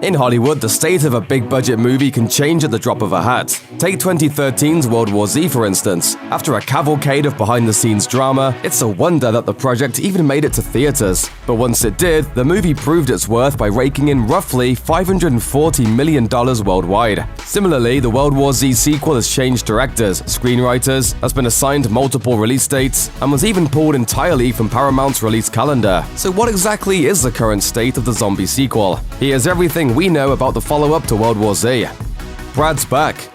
In Hollywood, the state of a big-budget movie can change at the drop of a hat. Take 2013's WorldWarZ for instance. After a cavalcade of behind-the-scenes drama, it's a wonder that the project even made it to theaters. But once it did, the movie proved its worth by raking in roughly $540 million worldwide. Similarly, the WorldWarZ sequel has changed directors, screenwriters, has been assigned multiple release dates, and was even pulled entirely from Paramount's release calendar. So what exactly is the current state of the zombie sequel? Here's everything we know about the follow-up to WorldWarZ. Brad's back.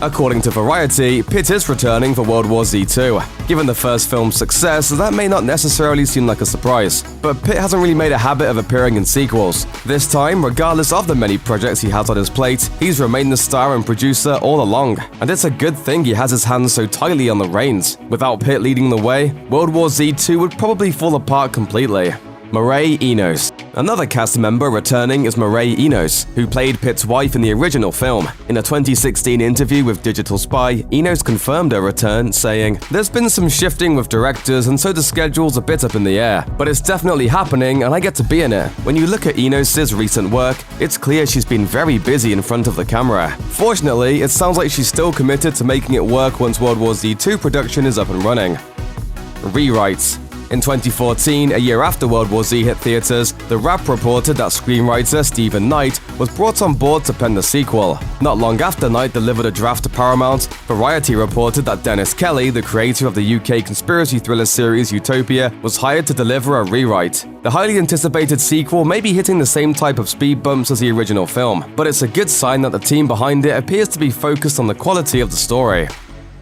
According to Variety, Pitt is returning for WorldWarZ 2. Given the first film's success, that may not necessarily seem like a surprise, but Pitt hasn't really made a habit of appearing in sequels. This time, regardless of the many projects he has on his plate, he's remained the star and producer all along, and it's a good thing he has his hands so tightly on the reins. Without Pitt leading the way, WorldWarZ 2 would probably fall apart completely. Mireille Enos. Another cast member returning is Mireille Enos, who played Pitt's wife in the original film. In a 2016 interview with Digital Spy, Enos confirmed her return, saying, "There's been some shifting with directors and so the schedule's a bit up in the air, but it's definitely happening and I get to be in it." When you look at Enos' recent work, it's clear she's been very busy in front of the camera. Fortunately, it sounds like she's still committed to making it work once WorldWarZ 2 production is up and running. Rewrites. In 2014, a year after WorldWarZ hit theaters, The Wrap reported that screenwriter Stephen Knight was brought on board to pen the sequel. Not long after Knight delivered a draft to Paramount, Variety reported that Dennis Kelly, the creator of the UK conspiracy thriller series Utopia, was hired to deliver a rewrite. The highly anticipated sequel may be hitting the same type of speed bumps as the original film, but it's a good sign that the team behind it appears to be focused on the quality of the story.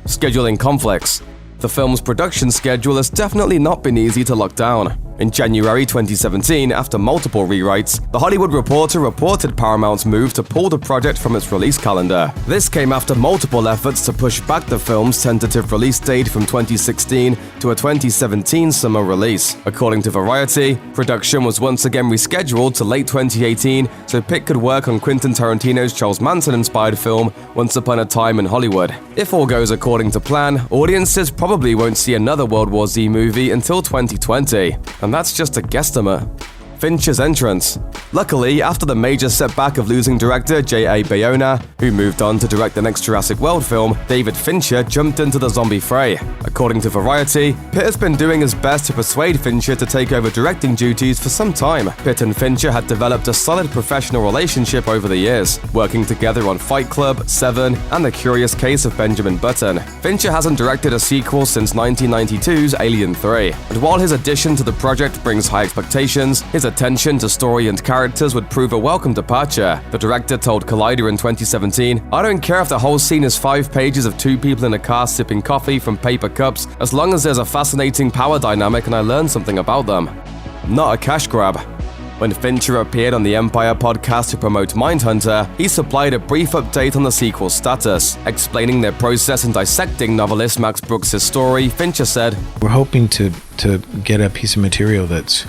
Scheduling conflicts. The film's production schedule has definitely not been easy to lock down. In January 2017, after multiple rewrites, The Hollywood Reporter reported Paramount's move to pull the project from its release calendar. This came after multiple efforts to push back the film's tentative release date from 2016 to a 2017 summer release. According to Variety, production was once again rescheduled to late 2018 so Pitt could work on Quentin Tarantino's Charles Manson-inspired film Once Upon a Time in Hollywood. If all goes according to plan, audiences probably won't see another WorldWarZ movie until 2020. And that's just a guesstimate. Fincher's entrance. Luckily, after the major setback of losing director J.A. Bayona, who moved on to direct the next Jurassic World film, David Fincher jumped into the zombie fray. According to Variety, Pitt has been doing his best to persuade Fincher to take over directing duties for some time. Pitt and Fincher had developed a solid professional relationship over the years, working together on Fight Club, Seven, and The Curious Case of Benjamin Button. Fincher hasn't directed a sequel since 1992's Alien 3, and while his addition to the project brings high expectations, his attention to story and characters would prove a welcome departure. The director told Collider in 2017, "I don't care if the whole scene is 5 pages of 2 people in a car sipping coffee from paper cups, as long as there's a fascinating power dynamic and I learn something about them." Not a cash grab. When Fincher appeared on the Empire podcast to promote Mindhunter, he supplied a brief update on the sequel's status. Explaining their process in dissecting novelist Max Brooks' story, Fincher said, "We're hoping to get a piece of material that's,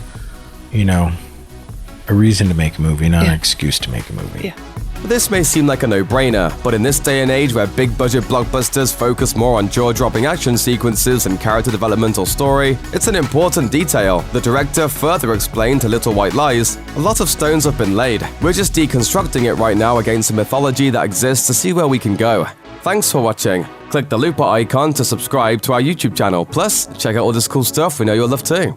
a reason to make a movie, not an excuse to make a movie." Yeah. This may seem like a no-brainer, but in this day and age where big-budget blockbusters focus more on jaw-dropping action sequences and character development or story, it's an important detail. The director further explained to Little White Lies, "A lot of stones have been laid. We're just deconstructing it right now against the mythology that exists to see where we can go." Thanks for watching. Click the looper icon to subscribe to our YouTube channel. Plus, check out all this cool stuff we know you'll love too.